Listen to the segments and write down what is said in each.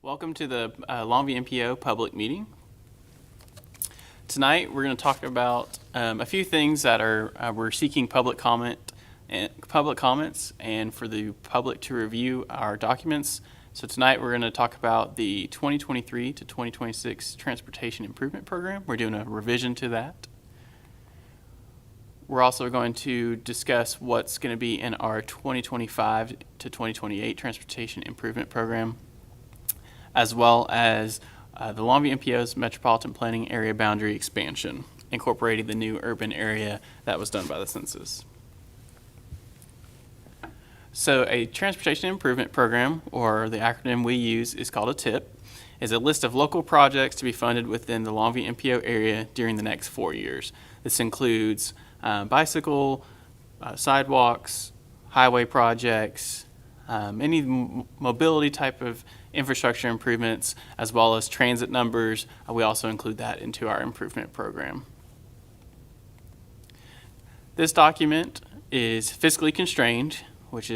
Welcome to the Longview MPO public meeting. Tonight we're going to talk about a few things that we're seeking public comments and for the public to review our documents. So tonight we're going to talk about the 2023 to 2026 Transportation Improvement Program. We're doing a revision to that. We're also going to discuss what's going to be in our 2025 to 2028 Transportation Improvement Program, as well as the Longview MPO's Metropolitan Planning Area boundary expansion, incorporating the new urban area that was done by the census. So a Transportation Improvement Program, or the acronym we use is called a TIP, is a list of local projects to be funded within the Longview MPO area during the next 4 years. This includes bicycle, sidewalks, highway projects, any mobility type of infrastructure improvements, as well as transit numbers. We also include that into our improvement program. This document is fiscally constrained, which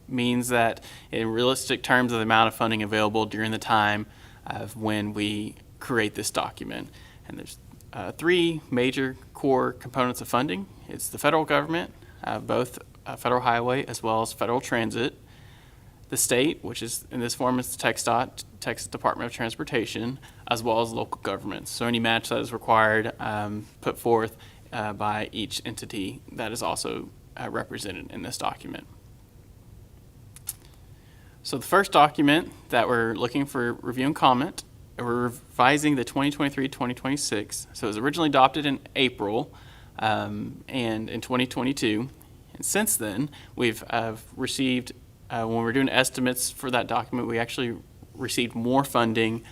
means that in realistic terms of the amount of funding available during the time of when we create this document. And there's three major core components of funding. It's the federal government, both federal highway as well as federal transit, the state, which is in this form is the TxDOT, Texas Department of Transportation, as well as local governments. So any match that is required put forth by each entity that is also represented in this document. So the first document that we're looking for review and comment, we're revising the 2023-2026. So it was originally adopted in April and in 2022. And since then, we've received, when we're doing estimates for that document, we actually received more funding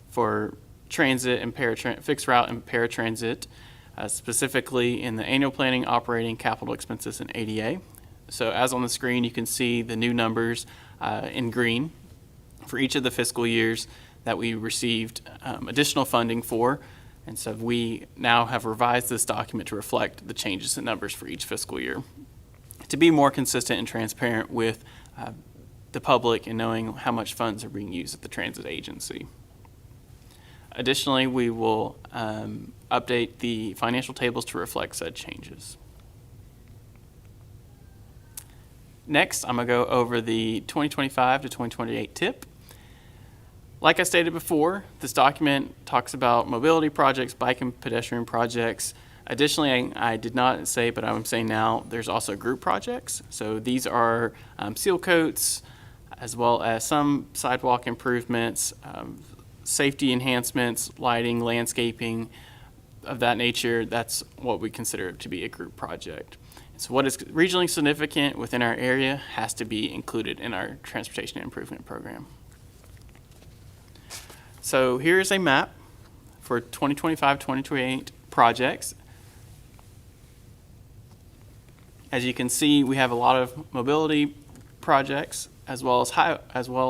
for transit and fixed route and paratransit, specifically in the annual planning, operating, capital expenses, and ADA. So as on the screen, you can see the new numbers in green for each of the fiscal years that we received additional funding for. And so we now have revised this document to reflect the changes in numbers for each fiscal year to be more consistent and transparent with the public and knowing how much funds are being used at the transit agency. Additionally, we will update the financial tables to reflect said changes. Next, I'm going to go over the 2025 to 2028 TIP. Like I stated before, this document talks about mobility projects, bike and pedestrian projects. Additionally, I did not say, but I'm saying now, there's also group projects. So these are seal coats, as well as some sidewalk improvements, safety enhancements, lighting, landscaping, of that nature. That's what we consider to be a group project. So what is regionally significant within our area has to be included in our transportation improvement program. So here's a map for 2025-2028 projects. As you can see, we have a lot of mobility projects as well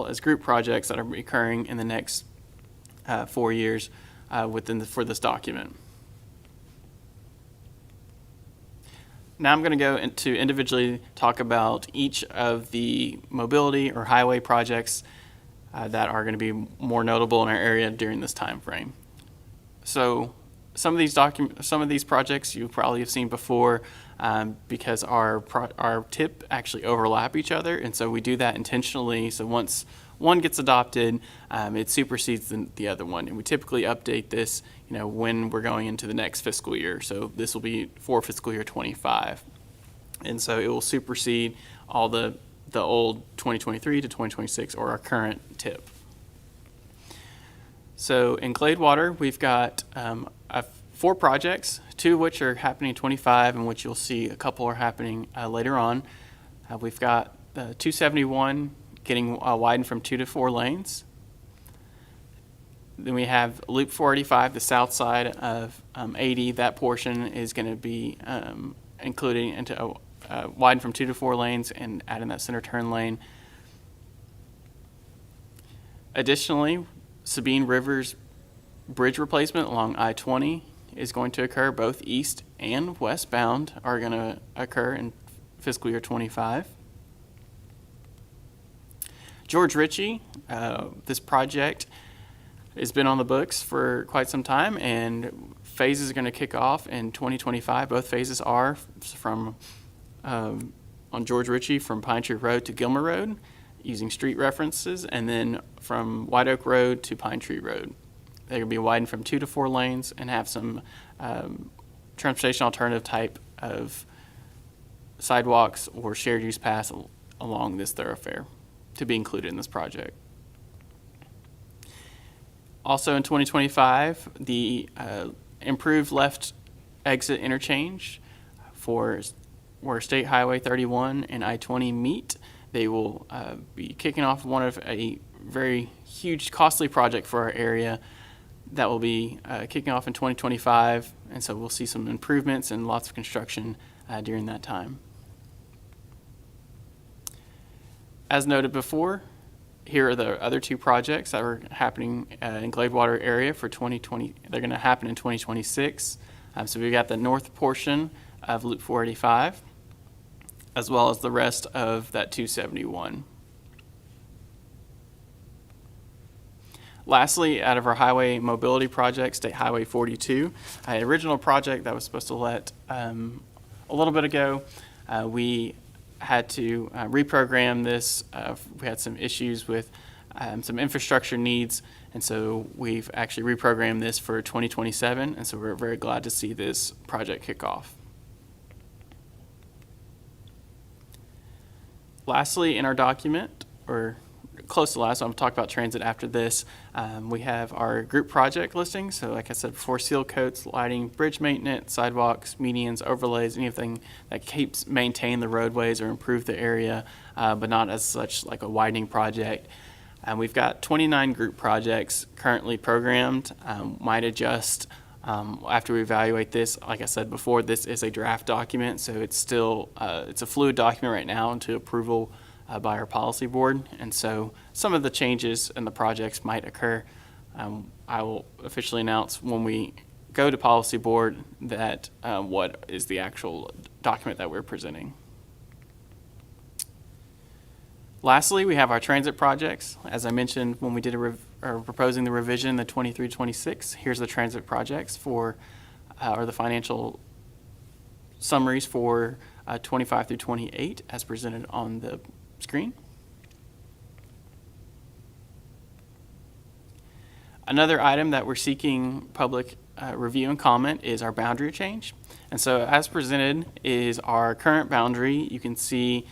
as group projects that are occurring in the next 4 years for this document. Now I'm going to go into individually talk about each of the mobility or highway projects that are going to be more notable in our area during this time frame. So some of these projects you probably have seen before because our TIP actually overlap each other, and so we do that intentionally. So once one gets adopted, it supersedes the other one, and we typically update this, when we're going into the next fiscal year. So this will be for fiscal year 25, and so it will supersede all the old 2023 to 2026 or our current TIP. So in Gladewater, we've got 4 projects, 2 of which are happening in 25, and which you'll see a couple are happening later on. We've got 271 getting widened from 2 to 4 lanes. Then we have Loop 485, the south side of 80. That portion is going to be including into widened from 2 to 4 lanes and adding that center turn lane. Additionally, Sabine River's bridge replacement along I-20 is going to occur. Both east and westbound are going to occur in fiscal year 25. George Ritchie, this project has been on the books for quite some time, and phases are going to kick off in 2025. Both phases are from on George Ritchie from Pine Tree Road to Gilmer Road, using street references, and then from White Oak Road to Pine Tree Road. They're going to be widened from 2 to 4 lanes and have some transportation alternative type of sidewalks or shared use paths along this thoroughfare to be included in this project. Also in 2025, the improved left exit interchange for where State Highway 31 and I-20 meet. They will be kicking off one of a very huge, costly project for our area that will be kicking off in 2025, and so we'll see some improvements and lots of construction during that time. As noted before, here are the other 2 projects that are happening in Gladewater area for 2020. They're going to happen in 2026. So we've got the north portion of Loop 485, as well as the rest of that 271. Lastly, out of our highway mobility project, State Highway 42, an original project that was supposed to let a little bit ago, we had to reprogram this. We had some issues with some infrastructure needs, and so we've actually reprogrammed this for 2027, and so we're very glad to see this project kick off. Lastly, in our document, or close to last, I'm going to talk about transit after this. We have our group project listing. So like I said before, seal coats, lighting, bridge maintenance, sidewalks, medians, overlays, anything that keeps maintain the roadways or improve the area, but not as such like a widening project. We've got 29 group projects currently programmed, might adjust after we evaluate this. Like I said before, this is a draft document, so it's still it's a fluid document right now into approval by our policy board, and so some of the changes in the projects might occur. I will officially announce when we go to policy board that what is the actual document that we're presenting. Lastly, we have our transit projects. As I mentioned when we did proposing the revision, the 23-26, here's the transit projects for, or the financial summaries for 25 through 28 as presented on the screen. Another item that we're seeking public review and comment is our boundary change. And so as presented is our current boundary. You can see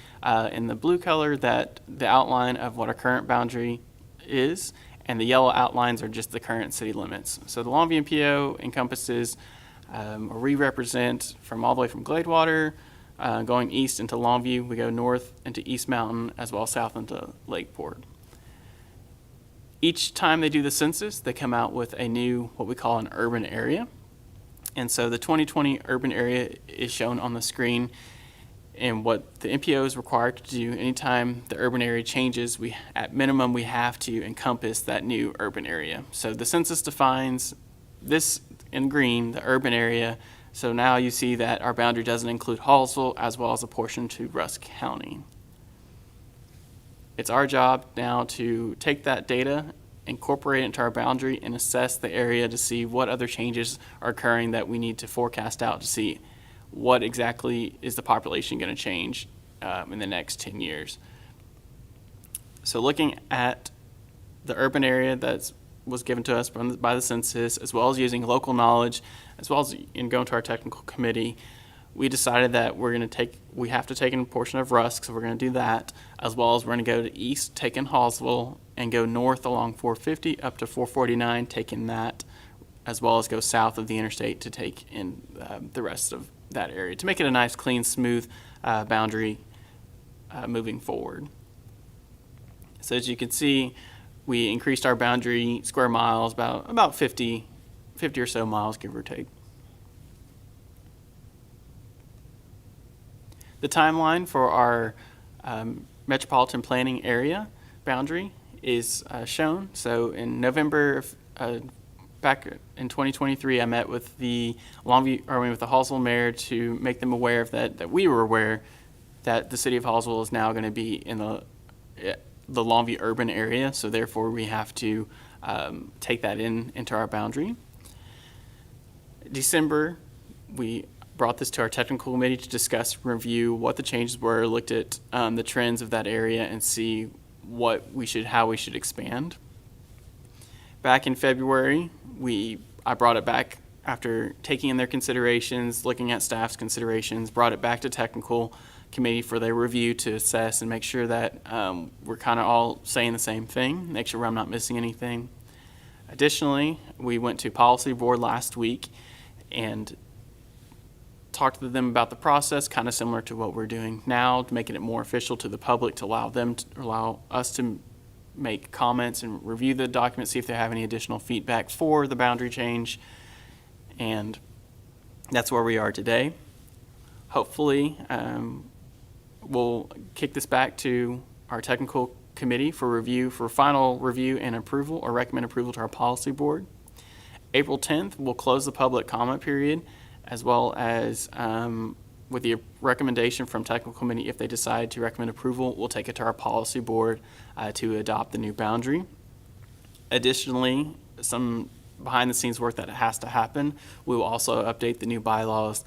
in the blue color that the outline of what our current boundary is, and the yellow outlines are just the current city limits. So the Longview MPO encompasses, or we represent from all the way from Gladewater, going east into Longview. We go north into East Mountain, as well as south into Lakeport. Each time they do the census, they come out with a new, what we call an urban area. And so the 2020 urban area is shown on the screen. And what the MPO is required to do anytime the urban area changes, at minimum, we have to encompass that new urban area. So the census defines this in green, the urban area. So now you see that our boundary doesn't include Hallsville as well as a portion to Rusk County. It's our job now to take that data, incorporate it into our boundary, and assess the area to see what other changes are occurring that we need to forecast out to see what exactly is the population going to change in the next 10 years. So looking at the urban area that was given to us by the census, as well as using local knowledge, as well as in going to our technical committee, we decided that we have to take in a portion of Rusk, so we're going to do that, as well as we're going to go to east, take in Hallsville, and go north along 450 up to 449, take in that, as well as go south of the interstate to take in the rest of that area, to make it a nice, clean, smooth boundary moving forward. So as you can see, we increased our boundary square miles about 50 or so miles, give or take. The timeline for our Metropolitan Planning Area boundary is shown. So in November, back in 2023, I met with the with the Hallsville mayor to make them aware of that we were aware that the city of Hallsville is now going to be in the the Longview urban area, so therefore we have to take that into our boundary. December, we brought this to our technical committee to discuss and review what the changes were, looked at the trends of that area, and see how we should expand. Back in February, I brought it back after taking in their considerations, looking at staff's considerations, brought it back to technical committee for their review to assess and make sure that we're kind of all saying the same thing, make sure I'm not missing anything. Additionally, we went to policy board last week and talked to them about the process, kind of similar to what we're doing now, to making it more official to the public, to allow us to make comments and review the document, see if they have any additional feedback for the boundary change. And that's where we are today. Hopefully, we'll kick this back to our technical committee for final review and approval, or recommend approval to our policy board. April 10th, we'll close the public comment period, as well as with the recommendation from technical committee, if they decide to recommend approval, we'll take it to our policy board to adopt the new boundary. Additionally, some behind the scenes work that has to happen. We will also update the new bylaws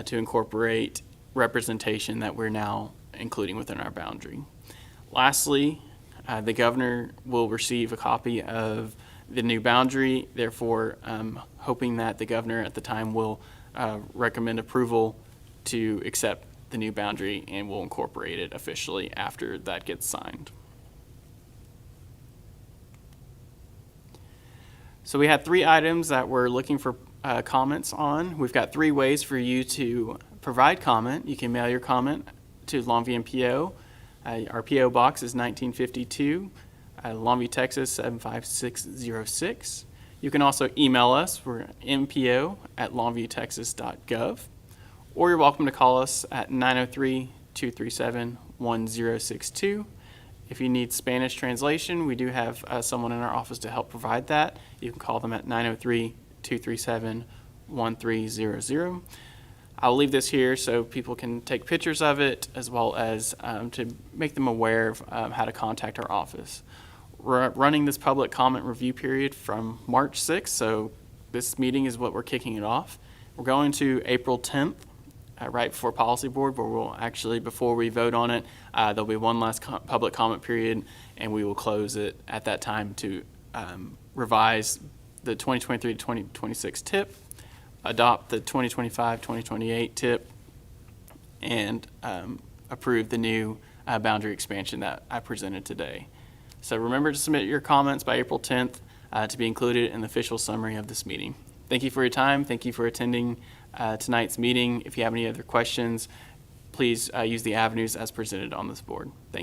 to incorporate representation that we're now including within our boundary. Lastly, the governor will receive a copy of the new boundary, therefore hoping that the governor at the time will recommend approval to accept the new boundary, and will incorporate it officially after that gets signed. So we had 3 items that we're looking for comments on. We've got 3 ways for you to provide comment. You can mail your comment to Longview MPO. Our PO box is 1952, Longview, Texas 75606. You can also email us. We're mpo@longviewtexas.gov. Or you're welcome to call us at 903-237-1062. If you need Spanish translation, we do have someone in our office to help provide that. You can call them at 903-237-1300. I'll leave this here so people can take pictures of it, as well as to make them aware of how to contact our office. We're running this public comment review period from March 6th, so this meeting is what we're kicking it off. We're going to April 10th. Right before policy board, where we'll actually, before we vote on it, there'll be one last public comment period, and we will close it at that time to revise the 2023 to 2026 TIP, adopt the 2025-2028 TIP, and approve the new boundary expansion that I presented today. So remember to submit your comments by April 10th to be included in the official summary of this meeting. Thank you for your time. Thank you for attending tonight's meeting. If you have any other questions, please use the avenues as presented on this board. Thank you.